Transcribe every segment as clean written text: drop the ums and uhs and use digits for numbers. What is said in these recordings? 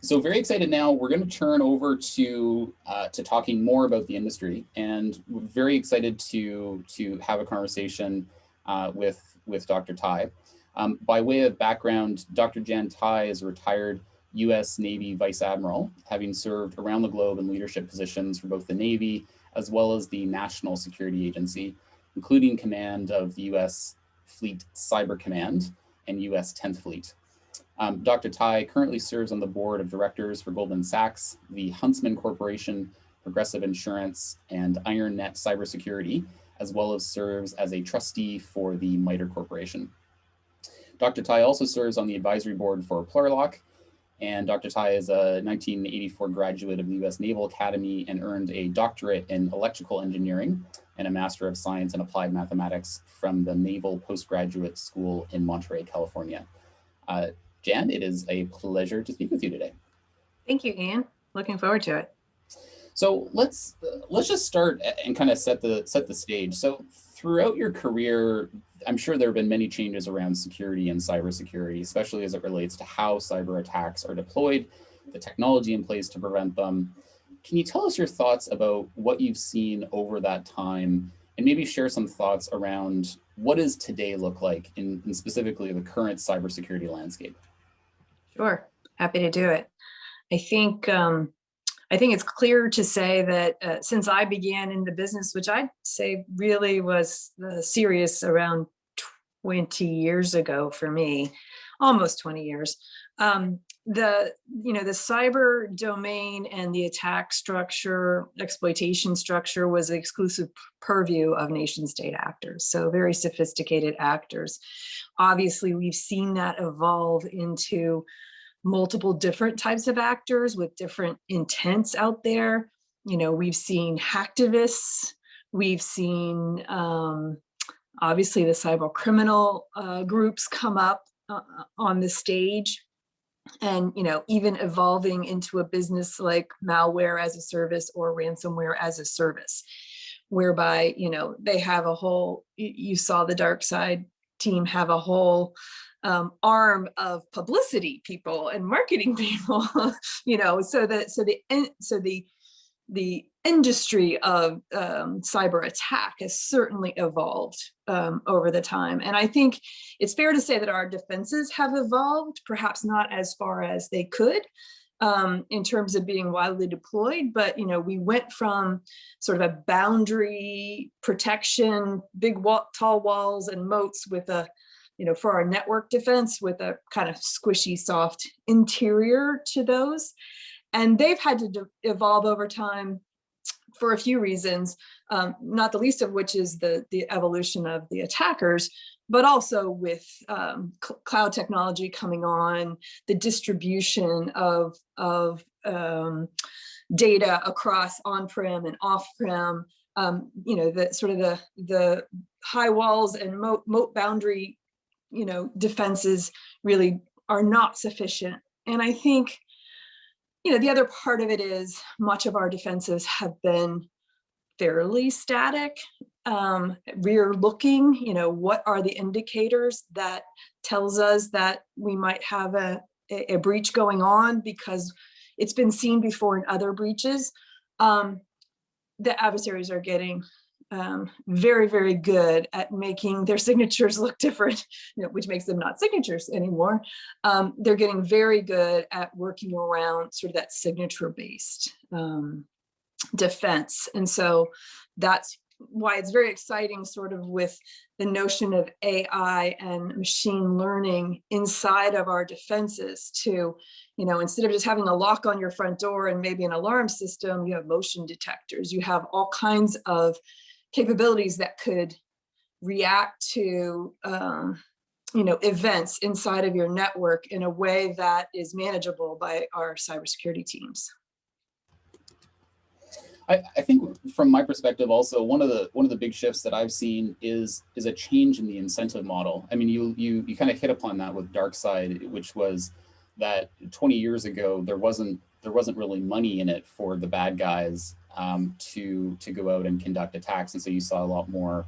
So very excited now. We're going to turn over to talking more about the industry, and we're very excited to have a conversation with Dr. Tighe. By way of background, Dr. Jan Tighe is a retired U.S. Navy Vice Admiral, having served around the globe in leadership positions for both the Navy as well as the National Security Agency, including command of the U.S. Fleet Cyber Command and U.S. 10th Fleet. Dr. Tighe currently serves on the board of directors for Goldman Sachs, the Huntsman Corporation, Progressive Insurance, and IronNet Cybersecurity, as well as serves as a trustee for the MITRE Corporation. Dr. Tighe also serves on the advisory board for Plurilock, and Dr. Tighe is a 1984 graduate of the U.S. Naval Academy and earned a doctorate in electrical engineering and a Master of Science in Applied Mathematics from the Naval Postgraduate School in Monterey, California. Jan, it is a pleasure to speak with you today. Thank you, Ian. Looking forward to it. So let's just start and kind of set the stage. So throughout your career, I'm sure there have been many changes around security and cybersecurity, especially as it relates to how cyber attacks are deployed, the technology in place to prevent them. Can you tell us your thoughts about what you've seen over that time, and maybe share some thoughts around what does today look like in specifically the current cybersecurity landscape? Sure, happy to do it. I think it's clear to say that since I began in the business, which I'd say really was serious around 20 years ago for me, almost 20 years, the cyber domain and the attack structure, exploitation structure was the exclusive purview of nation state actors. So very sophisticated actors. Obviously, we've seen that evolve into multiple different types of actors with different intents out there. We've seen hacktivists, we've seen obviously the cyber criminal groups come up on the stage, and even evolving into a business like malware as a service or ransomware as a service, whereby they have a whole, you saw the dark side team have a whole arm of publicity people and marketing people, so the industry of cyber attack has certainly evolved over the time. And I think it's fair to say that our defenses have evolved, perhaps not as far as they could in terms of being widely deployed, but we went from sort of a boundary protection, big tall walls and moats with a for our network defense with a kind of squishy, soft interior to those. And they've had to evolve over time for a few reasons, not the least of which is the evolution of the attackers, but also with cloud technology coming on, the distribution of data across on-prem and off-prem, the high walls and moat boundary defenses really are not sufficient. And I think, the other part of it is much of our defenses have been fairly static, rear looking, what are the indicators that tells us that we might have a breach going on because it's been seen before in other breaches. The adversaries are getting very, very good at making their signatures look different, which makes them not signatures anymore. They're getting very good at working around sort of that signature-based defense. And so that's why it's very exciting sort of with the notion of AI and machine learning inside of our defenses to, instead of just having a lock on your front door and maybe an alarm system, you have motion detectors, you have all kinds of capabilities that could react to events inside of your network in a way that is manageable by our cybersecurity teams. I think from my perspective also, one of the big shifts that I've seen is a change in the incentive model. I mean, you kind of hit upon that with DarkSide, which was that 20 years ago there wasn't really money in it for the bad guys to go out and conduct attacks, and so you saw a lot more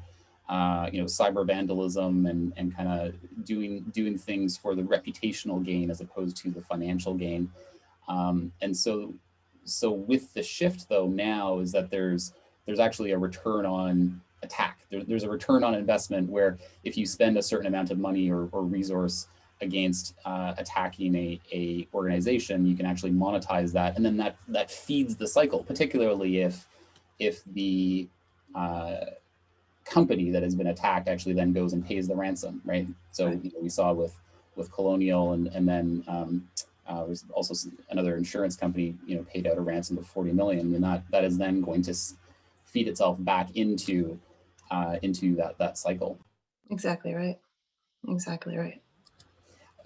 cyber vandalism and kind of doing things for the reputational gain as opposed to the financial gain. And so with the shift though now is that there's actually a return on attack. There's a return on investment where if you spend a certain amount of money or resource against attacking a organization, you can actually monetize that, and then that feeds the cycle. Particularly if the company that has been attacked actually then goes and pays the ransom, right? So we saw with Colonial, and then there's also another insurance company, paid out a ransom of 40 million, and that is then going to feed itself back into that cycle. Exactly right. Exactly right.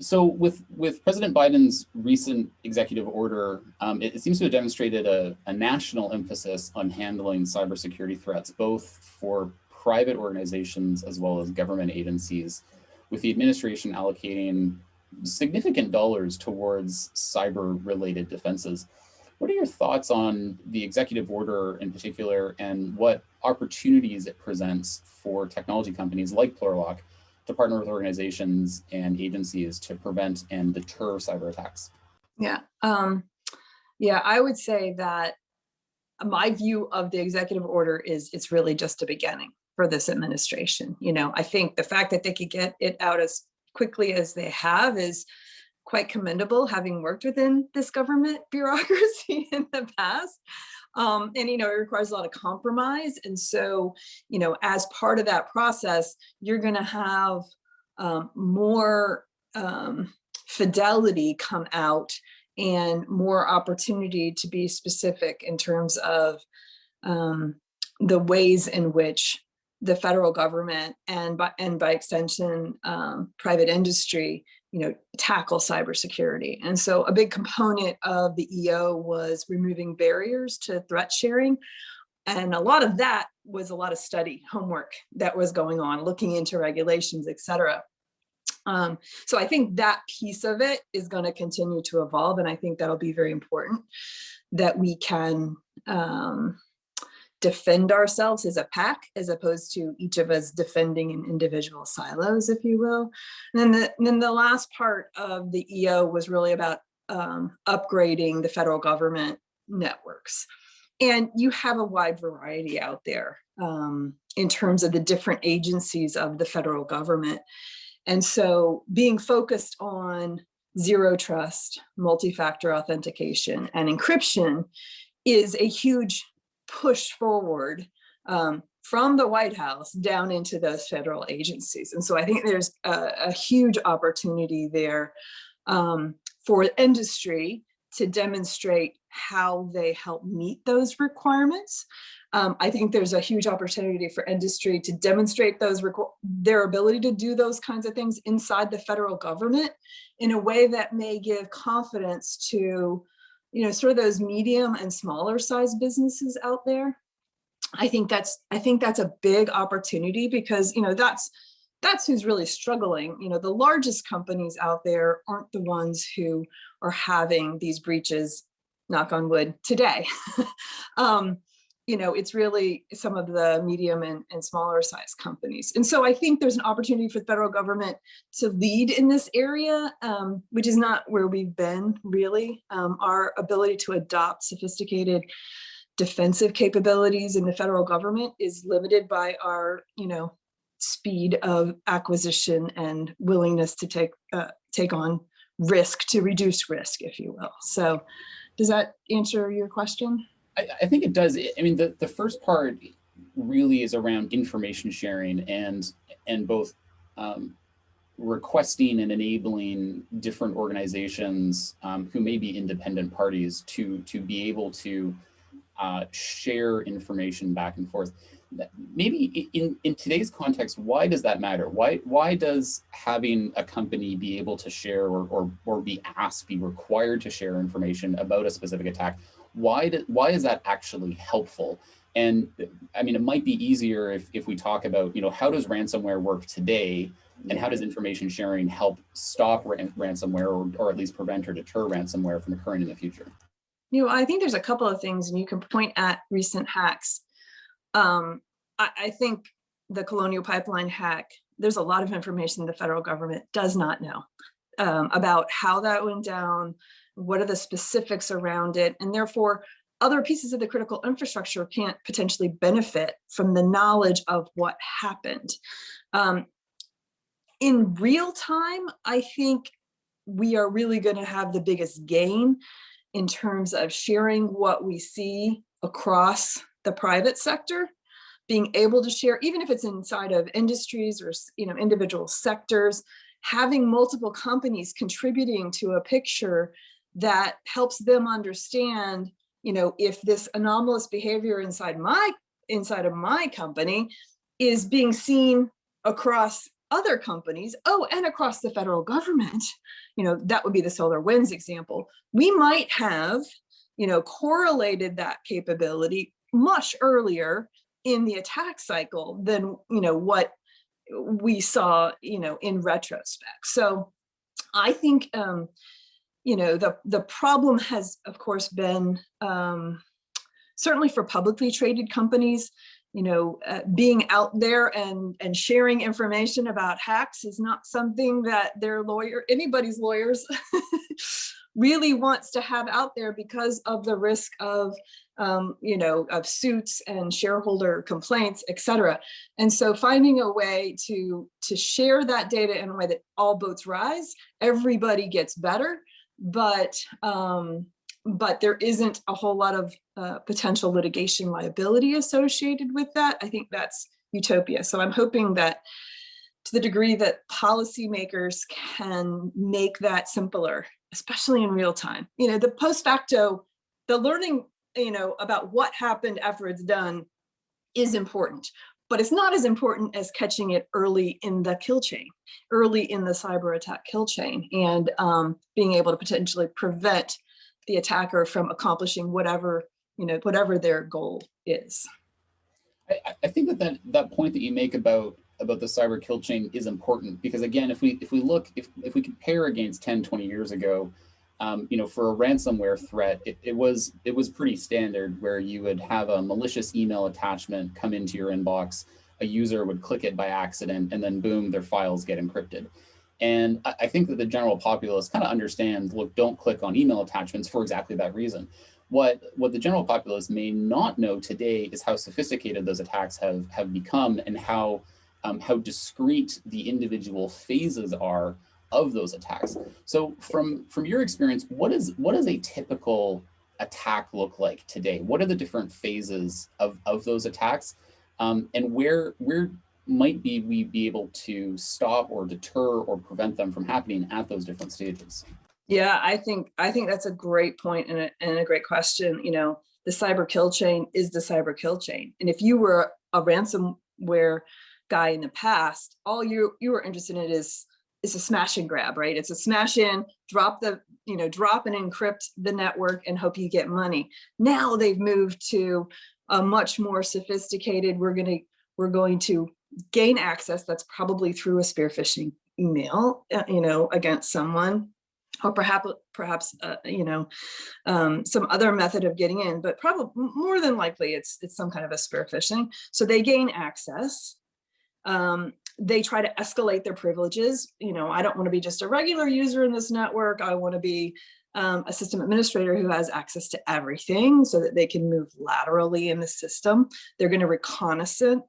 So with President Biden's recent executive order, it seems to have demonstrated a national emphasis on handling cybersecurity threats, both for private organizations as well as government agencies, with the administration allocating significant dollars towards cyber-related defenses. What are your thoughts on the executive order in particular, and what opportunities it presents for technology companies like Plurilock to partner with organizations and agencies to prevent and deter cyber attacks? Yeah, I would say that my view of the executive order is it's really just a beginning for this administration. I think the fact that they could get it out as quickly as they have is quite commendable, having worked within this government bureaucracy in the past. And, it requires a lot of compromise. And so, as part of that process, you're going to have more fidelity come out and more opportunity to be specific in terms of the ways in which the federal government and by extension, private industry, tackle cybersecurity. And so a big component of the EO was removing barriers to threat sharing. And a lot of that was a lot of study, homework that was going on, looking into regulations, et cetera. So I think that piece of it is going to continue to evolve. And I think that'll be very important, that we can defend ourselves as a pack, as opposed to each of us defending in individual silos, if you will. And then the last part of the EO was really about upgrading the federal government networks. And you have a wide variety out there in terms of the different agencies of the federal government. And so being focused on zero trust, multi-factor authentication, and encryption is a huge push forward from the White House down into those federal agencies. And so I think there's a huge opportunity there for industry to demonstrate how they help meet those requirements. I think there's a huge opportunity for industry to demonstrate their ability to do those kinds of things inside the federal government in a way that may give confidence to, sort of those medium and smaller size businesses out there. I think that's a big opportunity, because, that's who's really struggling. The largest companies out there aren't the ones who are having these breaches, knock on wood, today. It's really some of the medium and smaller size companies. And so I think there's an opportunity for the federal government to lead in this area, which is not where we've been really. Our ability to adopt sophisticated defensive capabilities in the federal government is limited by our, speed of acquisition and willingness to take on risk, to reduce risk, if you will. So does that answer your question? I think it does. I mean, the first part really is around information sharing and both requesting and enabling different organizations who may be independent parties to be able to share information back and forth. Maybe in today's context, why does that matter? Why does having a company be able to share or be required to share information about a specific attack? Why is that actually helpful? And I mean, it might be easier if we talk about, how does ransomware work today, and how does information sharing help stop ransomware or at least prevent or deter ransomware from occurring in the future? I think there's a couple of things, and you can point at recent hacks. I think the Colonial Pipeline hack, there's a lot of information the federal government does not know about how that went down, what are the specifics around it, and therefore other pieces of the critical infrastructure can't potentially benefit from the knowledge of what happened. In real time, I think we are really going to have the biggest gain in terms of sharing what we see across the private sector, being able to share, even if it's inside of industries or individual sectors, having multiple companies contributing to a picture that helps them understand, if this anomalous behavior inside of my company is being seen across other companies, and across the federal government, that would be the SolarWinds example. We might have, correlated that capability much earlier in the attack cycle than, what we saw, in retrospect. So I think, the problem has, of course, been certainly for publicly traded companies, being out there and sharing information about hacks is not something that anybody's lawyers really wants to have out there because of the risk of, of suits and shareholder complaints, et cetera. And so finding a way to share that data in a way that all boats rise, everybody gets better, but there isn't a whole lot of potential litigation liability associated with that. I think that's utopia. So I'm hoping that to the degree that policymakers can make that simpler, especially in real time, the post facto, the learning, about what happened after it's done is important, but it's not as important as catching it early in the kill chain, early in the cyber attack kill chain, and being able to potentially prevent the attacker from accomplishing whatever their goal is. I think that point that you make about the cyber kill chain is important, because again, if we compare against 10, 20 years ago, for a ransomware threat, it was pretty standard, where you would have a malicious email attachment come into your inbox, a user would click it by accident, and then boom, their files get encrypted. And I think that the general populace kind of understands, look, don't click on email attachments for exactly that reason. What the general populace may not know today is how sophisticated those attacks have become, and how discrete the individual phases are of those attacks. So from your experience, what does a typical attack look like today? What are the different phases of those attacks? And where might we be able to stop or deter or prevent them from happening at those different stages? Yeah, I think that's a great point and a great question. The cyber kill chain is the cyber kill chain. And if you were a ransomware guy in the past, all you were interested in is a smash and grab, right? It's a smash in, drop and encrypt the network and hope you get money. Now they've moved to a much more sophisticated, we're going to gain access, that's probably through a spear phishing email, against someone, or perhaps some other method of getting in, but probably more than likely it's some kind of a spear phishing. So they gain access. They try to escalate their privileges. I don't want to be just a regular user in this network. I want to be a system administrator who has access to everything, so that they can move laterally in the system. They're going to reconnaissance,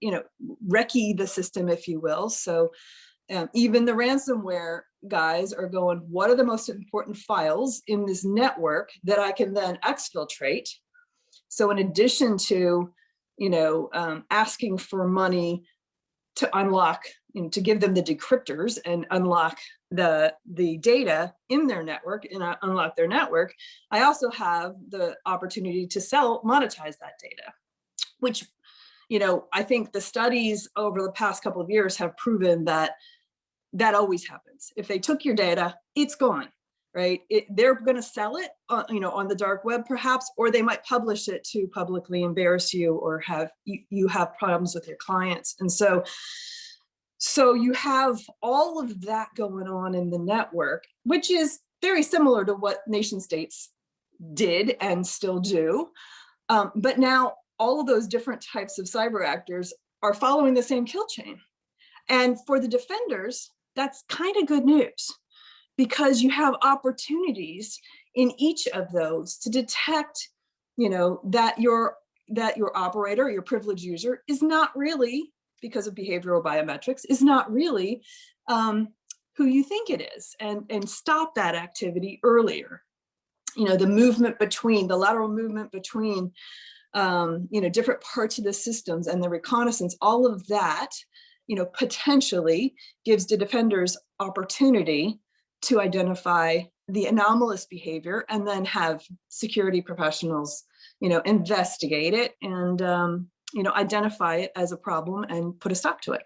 recce the system, if you will. So even the ransomware guys are going, what are the most important files in this network that I can then exfiltrate? So in addition to, asking for money to unlock, to give them the decryptors and unlock the data in their network and unlock their network, I also have the opportunity to monetize that data, which, I think the studies over the past couple of years have proven that always happens. If they took your data, it's gone, right? They're going to sell it, on the dark web, perhaps, or they might publish it to publicly embarrass you, or you have problems with your clients. And so you have all of that going on in the network, which is very similar to what nation states did and still do. But now all of those different types of cyber actors are following the same kill chain. And for the defenders, that's kind of good news, because you have opportunities in each of those to detect, that your operator, your privileged user, is not really, because of behavioral biometrics, is not really who you think it is, and stop that activity earlier. The movement between, the lateral movement between, different parts of the systems and the reconnaissance, all of that, potentially gives the defenders opportunity to identify the anomalous behavior and then have security professionals, investigate it and, identify it as a problem and put a stop to it.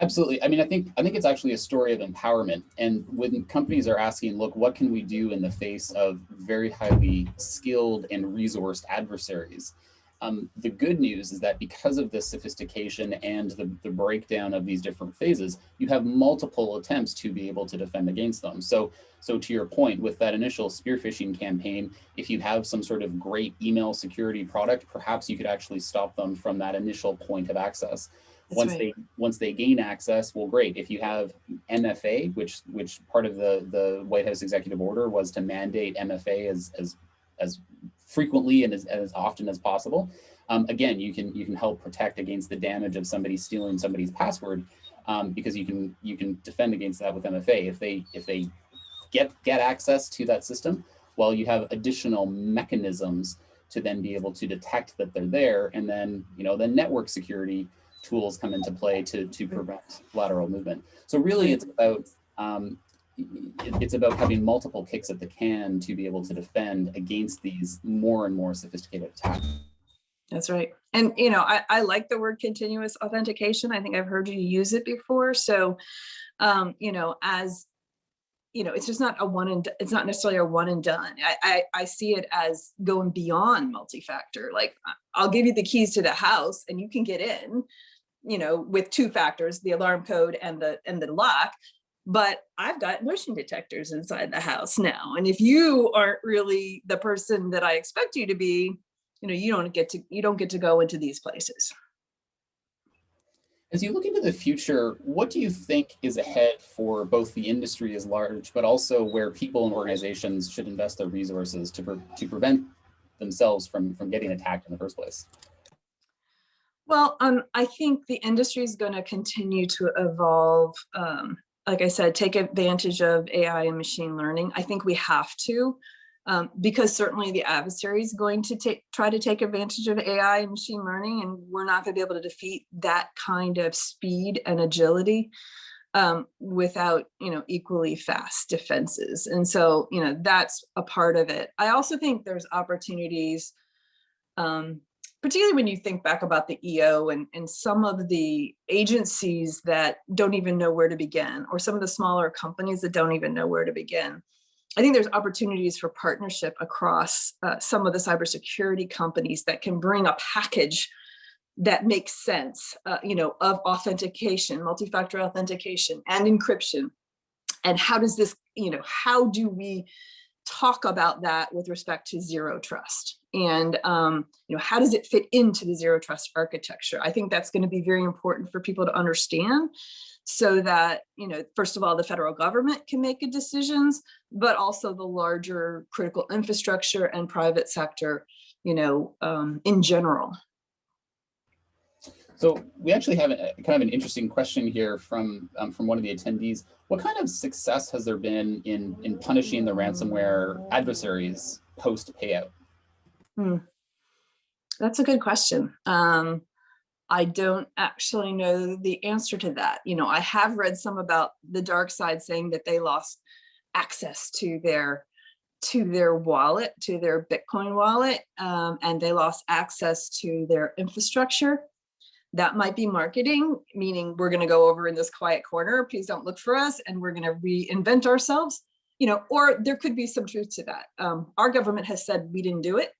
Absolutely. I mean, I think it's actually a story of empowerment. And when companies are asking, look, what can we do in the face of very highly skilled and resourced adversaries? The good news is that because of this sophistication and the breakdown of these different phases, you have multiple attempts to be able to defend against them. So to your point, with that initial spear phishing campaign, if you have some sort of great email security product, perhaps you could actually stop them from that initial point of access. Once they gain access, well, great. If you have MFA, which part of the White House executive order was to mandate MFA as frequently and as often as possible. Again, you can help protect against the damage of somebody stealing somebody's password, because you can defend against that with MFA. If they get access to that system, well, you have additional mechanisms to then be able to detect that they're there, and then the network security tools come into play to prevent lateral movement. So really, it's about having multiple kicks at the can to be able to defend against these more and more sophisticated attacks. That's right. And I like the word continuous authentication. I think I've heard you use it before. So as it's just not it's not necessarily a one and done. I see it as going beyond multi-factor. Like, I'll give you the keys to the house and you can get in, with 2 factors, the alarm code and the lock, but I've got motion detectors inside the house now. And if you aren't really the person that I expect you to be, you don't get to go into these places. As you look into the future, what do you think is ahead for both the industry as large, but also where people and organizations should invest their resources to prevent themselves from getting attacked in the first place? Well, I think the industry is going to continue to evolve. Like I said, take advantage of AI and machine learning. I think we have to, because certainly the adversary is going to try to take advantage of AI and machine learning, and we're not going to be able to defeat that kind of speed and agility without, equally fast defenses. And so, that's a part of it. I also think there's opportunities, particularly when you think back about the EO and some of the agencies that don't even know where to begin, or some of the smaller companies that don't even know where to begin. I think there's opportunities for partnership across some of the cybersecurity companies that can bring a package that makes sense, of authentication, multi-factor authentication and encryption. And how does this, how do we talk about that with respect to zero trust? And, how does it fit into the zero trust architecture? I think that's going to be very important for people to understand, so that, first of all, the federal government can make good decisions, but also the larger critical infrastructure and private sector, in general. So we actually have kind of an interesting question here from one of the attendees. What kind of success has there been in punishing the ransomware adversaries post payout? That's a good question. I don't actually know the answer to that. I have read some about the dark side saying that they lost access to their wallet, to their Bitcoin wallet, and they lost access to their infrastructure. That might be marketing, meaning we're going to go over in this quiet corner, please don't look for us, and we're going to reinvent ourselves, or there could be some truth to that. Our government has said we didn't do it.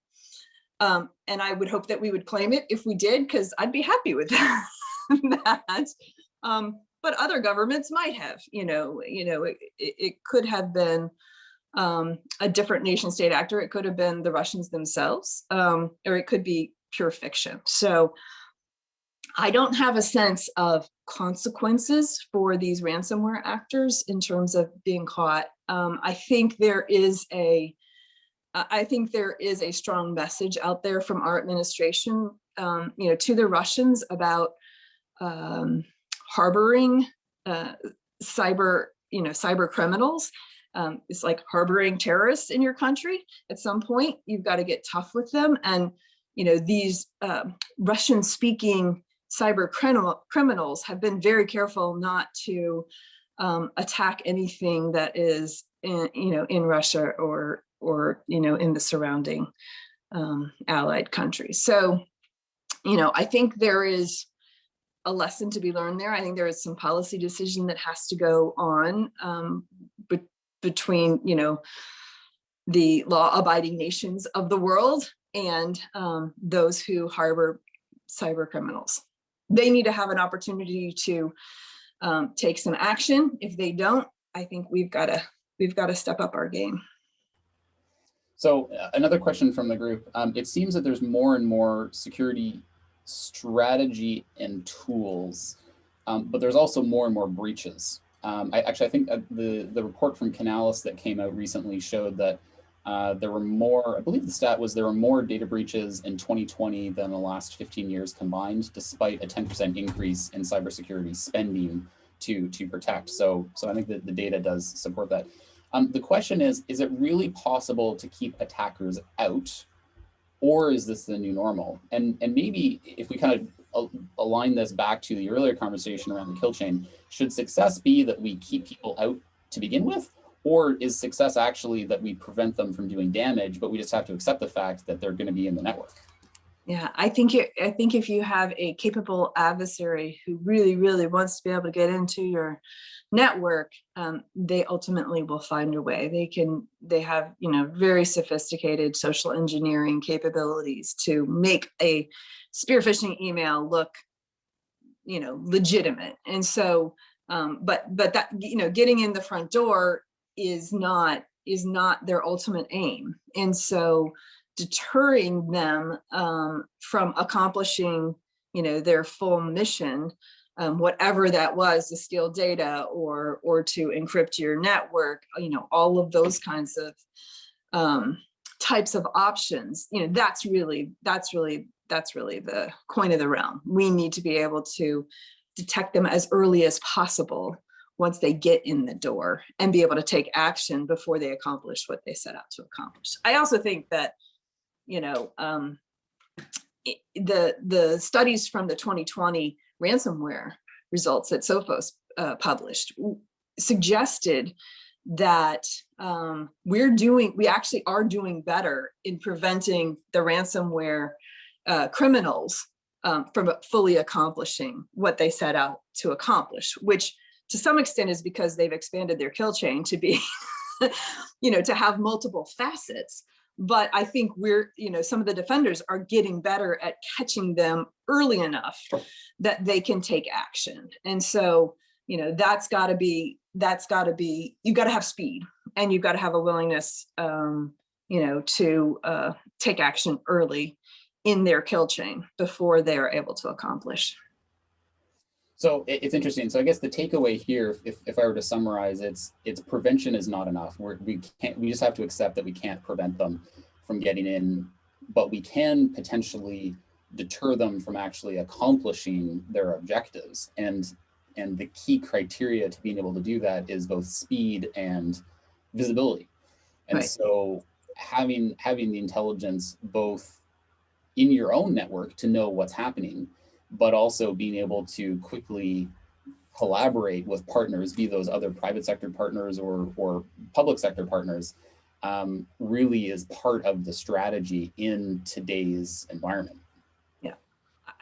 And I would hope that we would claim it if we did, because I'd be happy with that. But other governments might have, it could have been a different nation state actor. It could have been the Russians themselves, or it could be pure fiction. So I don't have a sense of consequences for these ransomware actors in terms of being caught. I think there is a strong message out there from our administration, to the Russians about harboring cyber criminals. It's like harboring terrorists in your country. At some point, you've got to get tough with them. And these Russian-speaking cyber criminals have been very careful not to attack anything that is in Russia or in the surrounding allied countries. So I think there is a lesson to be learned there. I think there is some policy decision that has to go on between the law-abiding nations of the world and those who harbor cyber criminals. They need to have an opportunity to take some action. If they don't, I think we've got to step up our game. So another question from the group. It seems that there's more and more security strategy and tools, but there's also more and more breaches. I think the report from Canalys that came out recently showed that there were more, I believe the stat was there were more data breaches in 2020 than the last 15 years combined, despite a 10% increase in cybersecurity spending to protect. So I think that the data does support that. The question is it really possible to keep attackers out, or is this the new normal? And maybe if we kind of align this back to the earlier conversation around the kill chain, should success be that we keep people out to begin with? Or is success actually that we prevent them from doing damage, but we just have to accept the fact that they're going to be in the network? Yeah, I think if you have a capable adversary who really, really wants to be able to get into your network, they ultimately will find a way. They have very sophisticated social engineering capabilities to make a spear phishing email look legitimate. And so but that getting in the front door is not their ultimate aim. And so deterring them from accomplishing their full mission, whatever that was, to steal data or to encrypt your network, all of those kinds of types of options, that's really the coin of the realm. We need to be able to detect them as early as possible once they get in the door and be able to take action before they accomplish what they set out to accomplish. I also think that the studies from the 2020 ransomware results that Sophos published suggested that we actually are doing better in preventing the ransomware criminals from fully accomplishing what they set out to accomplish, which to some extent is because they've expanded their kill chain to be, to have multiple facets. But I think some of the defenders are getting better at catching them early enough that they can take action. And so, that's got to be, you've got to have speed, and you've got to have a willingness, to take action early in their kill chain before they are able to accomplish. So it's interesting. So I guess the takeaway here, if I were to summarize, it's prevention is not enough. We just have to accept that we can't prevent them from getting in, but we can potentially deter them from actually accomplishing their objectives. And the key criteria to being able to do that is both speed and visibility. And right. So having the intelligence both in your own network to know what's happening, but also being able to quickly collaborate with partners, be those other private sector partners or public sector partners, really is part of the strategy in today's environment. Yeah,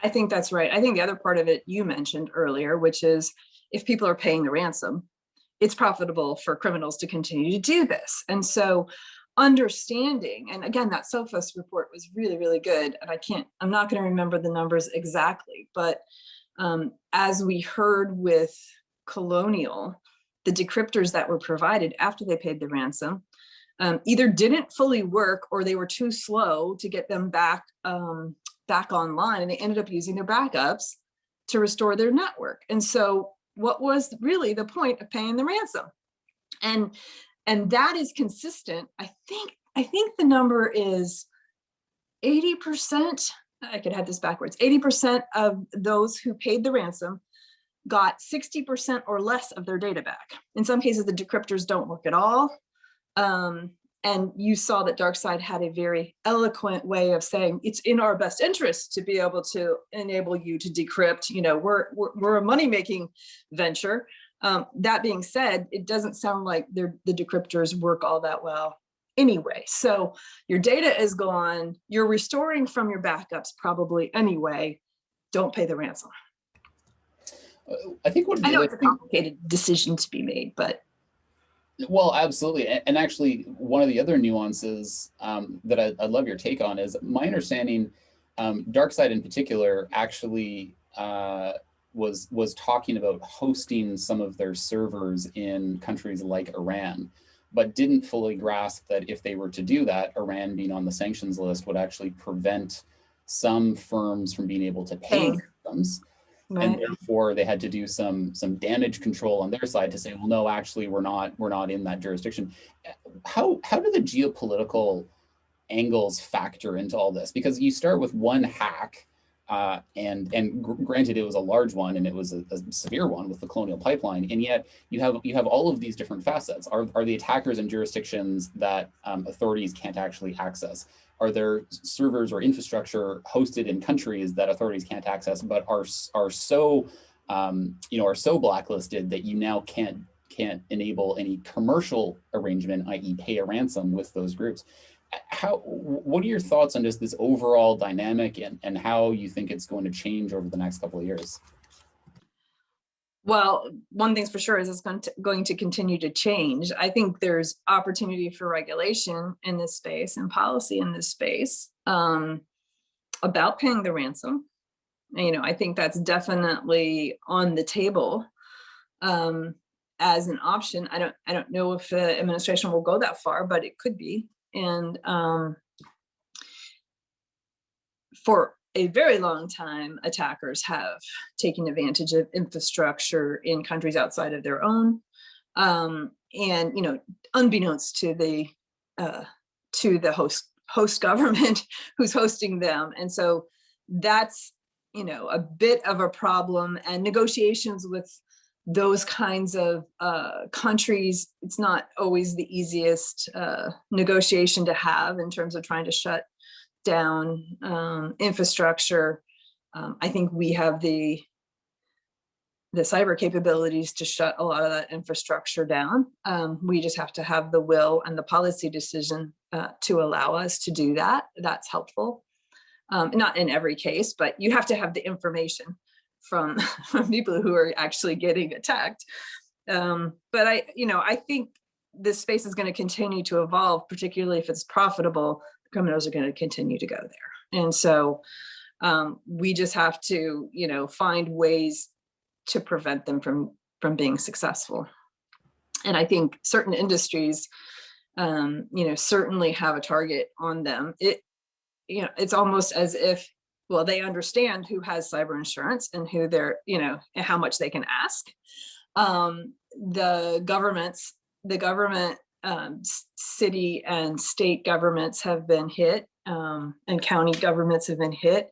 I think that's right. I think the other part of it you mentioned earlier, which is if people are paying the ransom, it's profitable for criminals to continue to do this. And so understanding, and again, that Sophos report was really, really good. And I'm not going to remember the numbers exactly, but as we heard with Colonial, the decryptors that were provided after they paid the ransom either didn't fully work or they were too slow to get them back online, and they ended up using their backups to restore their network. And so what was really the point of paying the ransom? And that is consistent. I think the number is 80%. I could have this backwards. 80% of those who paid the ransom got 60% or less of their data back. In some cases, the decryptors don't work at all. And you saw that DarkSide had a very eloquent way of saying it's in our best interest to be able to enable you to decrypt. You know, we're a money-making venture. That being said, it doesn't sound like the decryptors work all that well anyway. So your data is gone. You're restoring from your backups probably anyway. Don't pay the ransom. I think I know it's a complicated decision to be made, but. Well, absolutely. And actually, one of the other nuances that I'd love your take on is my understanding, DarkSide in particular actually was talking about hosting some of their servers in countries like Iran, but didn't fully grasp that if they were to do that, Iran being on the sanctions list would actually prevent some firms from being able to pay victims. Right. And therefore they had to do some damage control on their side to say, well, no, actually we're not in that jurisdiction. How do the geopolitical angles factor into all this? Because you start with one hack, and granted it was a large one and it was a severe one with the Colonial Pipeline, and yet you have all of these different facets. Are the attackers in jurisdictions that authorities can't actually access? Are there servers or infrastructure hosted in countries that authorities can't access, but are so blacklisted that you now can't enable any commercial arrangement, i.e., pay a ransom with those groups? What are your thoughts on just this overall dynamic and how you think it's going to change over the next couple of years? Well, one thing's for sure is it's going to continue to change. I think there's opportunity for regulation in this space and policy in this space about paying the ransom. You know, I think that's definitely on the table as an option. I don't know if the administration will go that far, but it could be. And for a very long time, attackers have taken advantage of infrastructure in countries outside of their own, and you know, unbeknownst to the host government who's hosting them, and so that's, you know, a bit of a problem. And negotiations with those kinds of countries, it's not always the easiest negotiation to have in terms of trying to shut down infrastructure. I think we have the cyber capabilities to shut a lot of that infrastructure down. We just have to have the will and the policy decision to allow us to do that. That's helpful. Not in every case, but you have to have the information from people who are actually getting attacked. But I think this space is going to continue to evolve, particularly if it's profitable. Criminals are going to continue to go there. And so we just have to, you know, find ways to prevent them from being successful. And I think certain industries, you know, certainly have a target on them. It's almost as if, well, they understand who has cyber insurance and who they're, you know, and how much they can ask. The government, city and state governments have been hit, and county governments have been hit.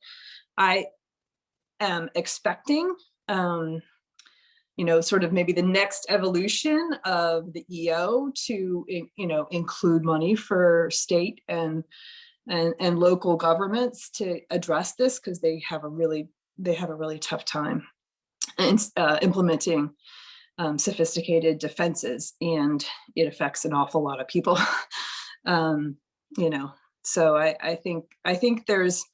I am expecting, you know, sort of maybe the next evolution of the EO to, you know, include money for state and local governments to address this, because they have a really tough time implementing sophisticated defenses, and it affects an awful lot of people. You know, so I think there's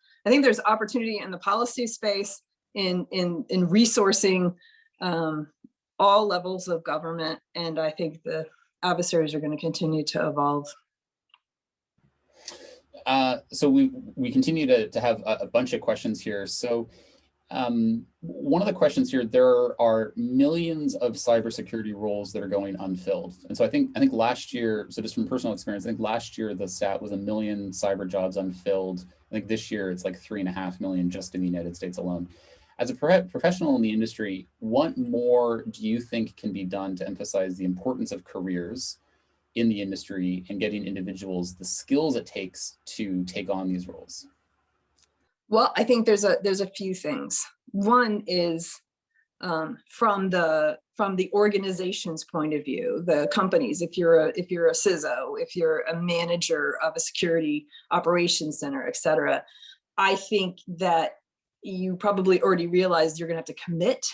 opportunity in the policy space in resourcing all levels of government, and I think the adversaries are going to continue to evolve. So we continue to have a bunch of questions here. So one of the questions here, there are millions of cybersecurity roles that are going unfilled. And so I think last year, so just from personal experience, I think last year the stat was 1 million cyber jobs unfilled. I think this year it's like 3.5 million just in the United States alone. As a professional in the industry, what more do you think can be done to emphasize the importance of careers in the industry and getting individuals the skills it takes to take on these roles? Well, I think there's a few things. One is from the organization's point of view, the companies. If you're a CISO, if you're a manager of a security operations center, et cetera, I think that you probably already realized you're going to have to commit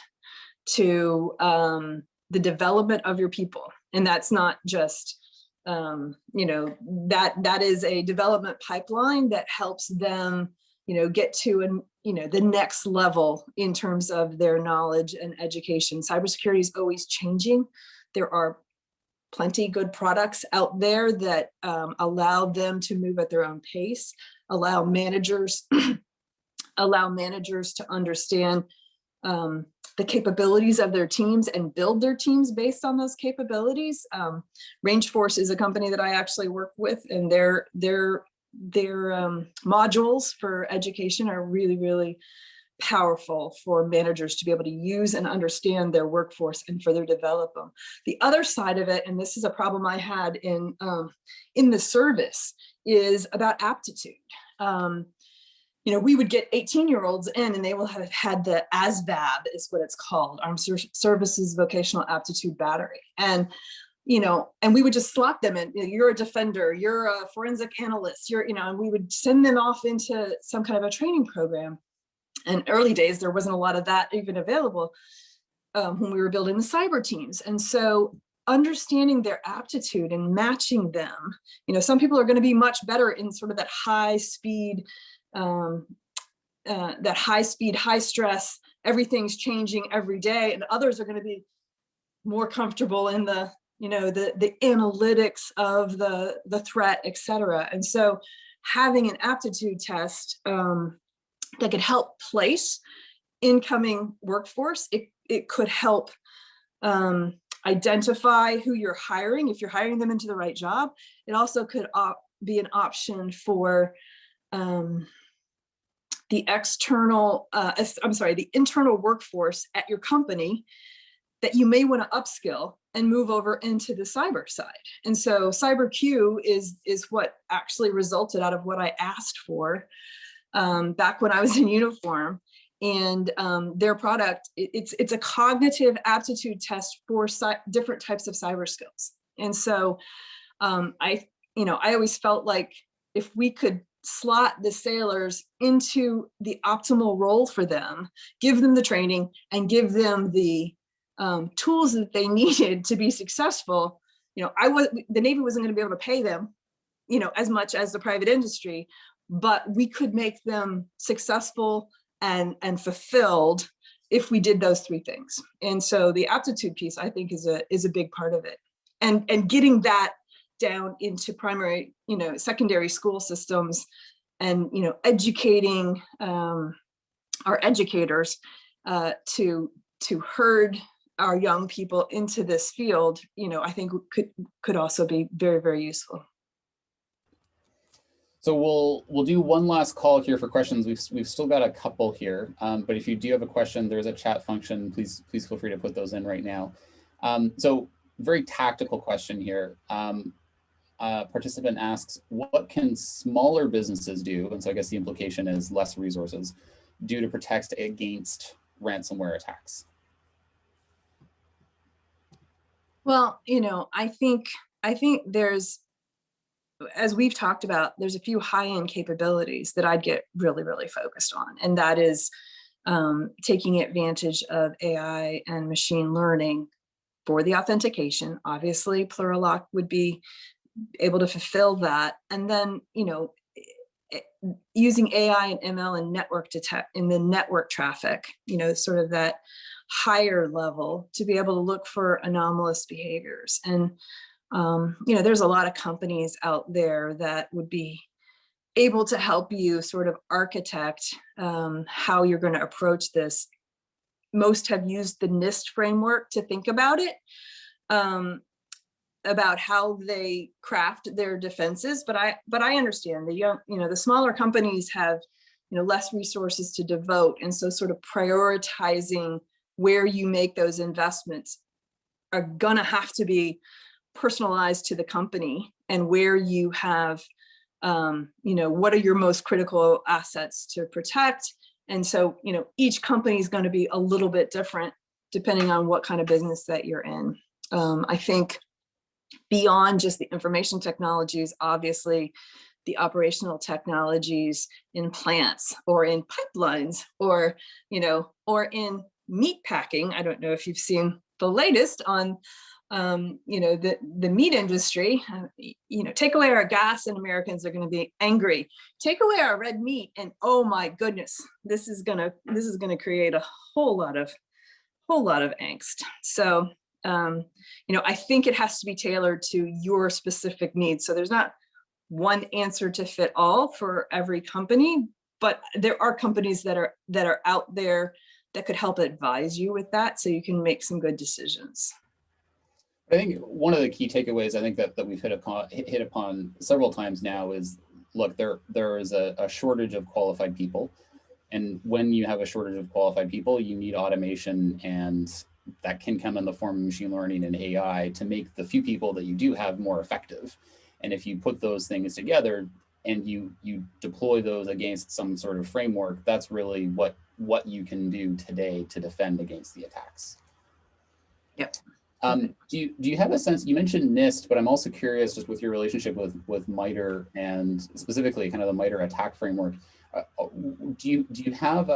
to the development of your people, and that's not just that is a development pipeline that helps them get to the next level in terms of their knowledge and education. Cybersecurity is always changing. There are plenty good products out there that allow them to move at their own pace, allow managers to understand the capabilities of their teams and build their teams based on those capabilities. Rangeforce is a company that I actually work with, and their modules for education are really, really powerful for managers to be able to use and understand their workforce and further develop them. The other side of it, and this is a problem I had in the service, is about aptitude. We would get 18-year-olds in, and they will have had the ASVAB, is what it's called, Armed Services Vocational Aptitude Battery. And we would just slot them in. You're a defender, you're a forensic analyst, and we would send them off into some kind of a training program. And early days, there wasn't a lot of that even available when we were building the cyber teams. And so understanding their aptitude and matching them, some people are going to be much better in sort of that high speed, high stress, everything's changing every day. And others are going to be more comfortable in the analytics of the threat, et cetera. And so having an aptitude test that could help place incoming workforce, it could help identify who you're hiring, if you're hiring them into the right job. It also could be an option for the internal workforce at your company that you may want to upskill and move over into the cyber side. And so CyberQ is what actually resulted out of what I asked for back when I was in uniform. And their product, it's a cognitive aptitude test for different types of cyber skills. And so I always felt like if we could slot the sailors into the optimal role for them, give them the training and give them the tools that they needed to be successful, the Navy wasn't going to be able to pay them, as much as the private industry, but we could make them successful and fulfilled if we did those three things. And so the aptitude piece, I think, is a big part of it, and getting that down into primary, secondary school systems, and educating our educators to herd our young people into this field, I think could also be very, very useful. So we'll do one last call here for questions. We've still got a couple here, but if you do have a question, there's a chat function. Please feel free to put those in right now. So very tactical question here. Participant asks, what can smaller businesses do? And so I guess the implication is less resources, do to protect against ransomware attacks? Well, I think there's, as we've talked about, there's a few high-end capabilities that I'd get really, really focused on. And that is taking advantage of AI and machine learning for the authentication. Obviously, Plurilock would be able to fulfill that. And then, using AI and ML and network in the network traffic, sort of that higher level, to be able to look for anomalous behaviors. And there's a lot of companies out there that would be able to help you sort of architect how you're going to approach this. Most have used the NIST framework to think about it, about how they craft their defenses. But I understand the the smaller companies have less resources to devote. And so sort of prioritizing where you make those investments are gonna have to be personalized to the company, and where you have, what are your most critical assets to protect. And so, each company is going to be a little bit different depending on what kind of business that you're in. I think beyond just the information technologies, obviously the operational technologies in plants or in pipelines, or, or in meat packing. I don't know if you've seen the latest on the meat industry. Take away our gas and Americans are going to be angry. Take away our red meat and oh my goodness, this is gonna create a whole lot of angst. So I think it has to be tailored to your specific needs. So there's not one answer to fit all for every company, but there are companies that are out there that could help advise you with that, so you can make some good decisions. I think one of the key takeaways I think that we've hit upon several times now is, look, there is a shortage of qualified people. And when you have a shortage of qualified people, you need automation, and that can come in the form of machine learning and AI to make the few people that you do have more effective. And if you put those things together and you deploy those against some sort of framework, that's really what you can do today to defend against the attacks. Yep. Do you have a sense, you mentioned NIST, but I'm also curious just with your relationship with MITRE and specifically kind of the MITRE attack framework, do you have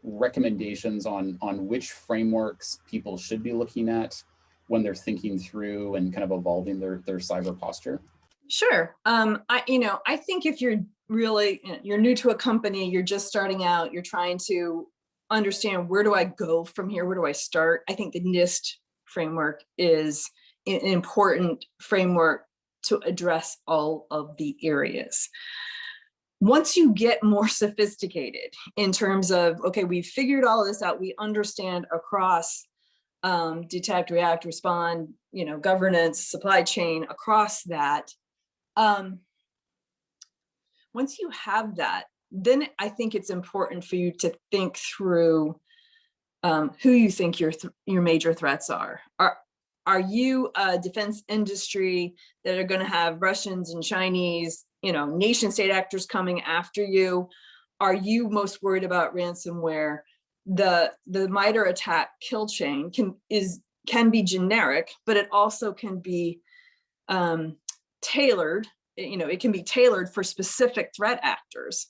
recommendations on which frameworks people should be looking at when they're thinking through and kind of evolving their cyber posture? Sure. I think if you're new to a company, you're just starting out, you're trying to understand, where do I go from here? Where do I start? I think the NIST framework is an important framework to address all of the areas. Once you get more sophisticated in terms of, okay, we've figured all of this out, we understand across detect, react, respond, governance, supply chain, across that. Once you have that, then I think it's important for you to think through who you think your major threats are. Are you a defense industry that are going to have Russians and Chinese, nation state actors coming after you? Are you most worried about ransomware? The MITRE attack kill chain can be generic, but it also can be tailored. It can be tailored for specific threat actors.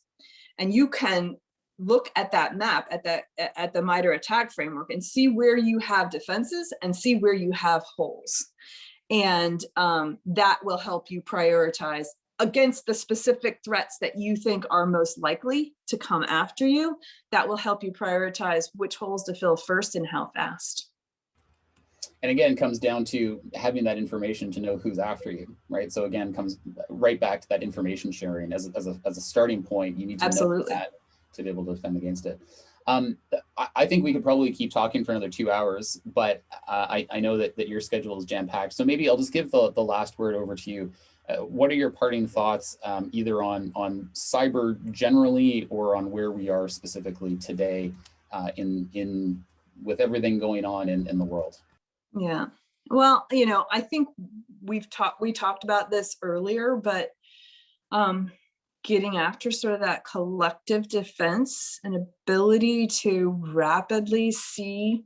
And you can look at that map, at the MITRE attack framework, and see where you have defenses and see where you have holes. And that will help you prioritize against the specific threats that you think are most likely to come after you. That will help you prioritize which holes to fill first and how fast. And again, comes down to having that information to know who's after you, right? So again, comes right back to that information sharing as a starting point. You need to know that to be able to defend against it. I think we could probably keep talking for another 2 hours, but I know that your schedule is jam-packed. So maybe I'll just give the last word over to you. What are your parting thoughts, either on cyber generally or on where we are specifically today with everything going on in the world? Yeah, well, I think we talked about this earlier, but getting after sort of that collective defense and ability to rapidly see,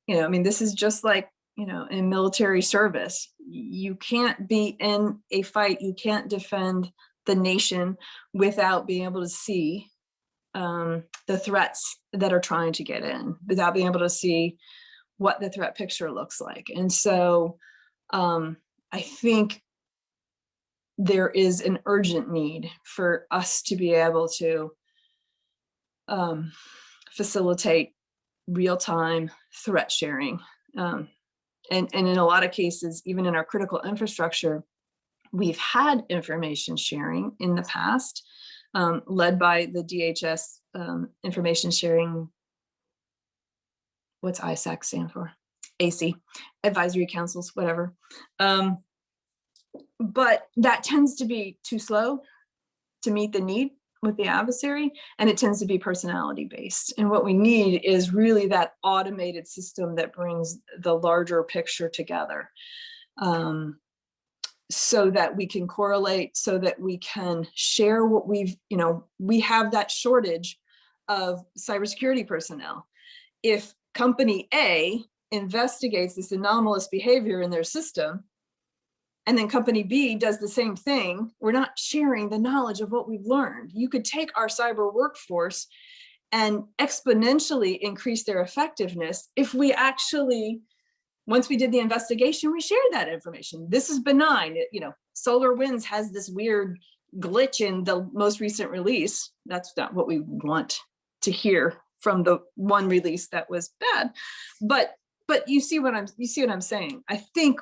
this is just like, in military service. You can't be in a fight, you can't defend the nation without being able to see the threats that are trying to get in, without being able to see what the threat picture looks like. And so I think there is an urgent need for us to be able to facilitate real-time threat sharing. And in a lot of cases, even in our critical infrastructure, we've had information sharing in the past, led by the DHS information sharing. What's ISAC stand for? AC, advisory councils, whatever. But that tends to be too slow to meet the need with the adversary, and it tends to be personality based. And what we need is really that automated system that brings the larger picture together, so that we can correlate, so that we can share what we've, we have that shortage of cybersecurity personnel. If company A investigates this anomalous behavior in their system, and then company B does the same thing, we're not sharing the knowledge of what we've learned. You could take our cyber workforce and exponentially increase their effectiveness if we actually, once we did the investigation, we shared that information. This is benign. SolarWinds has this weird glitch in the most recent release. That's not what we want to hear from the one release that was bad. But you see what I'm saying. I think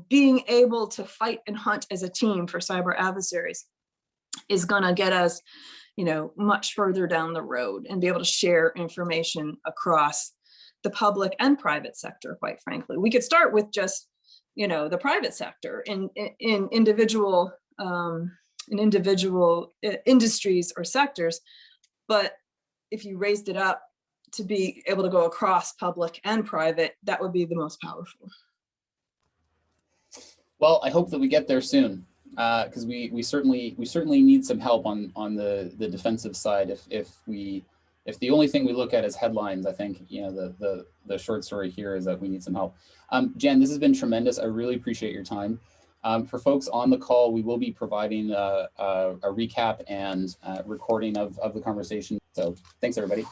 being able to fight and hunt as a team for cyber adversaries is going to get us, much further down the road, and be able to share information across the public and private sector. Quite frankly, we could start with just, the private sector in individual industries or sectors, but if you raised it up to be able to go across public and private, that would be the most powerful. Well, I hope that we get there soon, because we certainly need some help on the defensive side. If the only thing we look at is headlines, I think the short story here is that we need some help. Jen, this has been tremendous. I really appreciate your time. For folks on the call, we will be providing a recap and recording of the conversation. So thanks, everybody.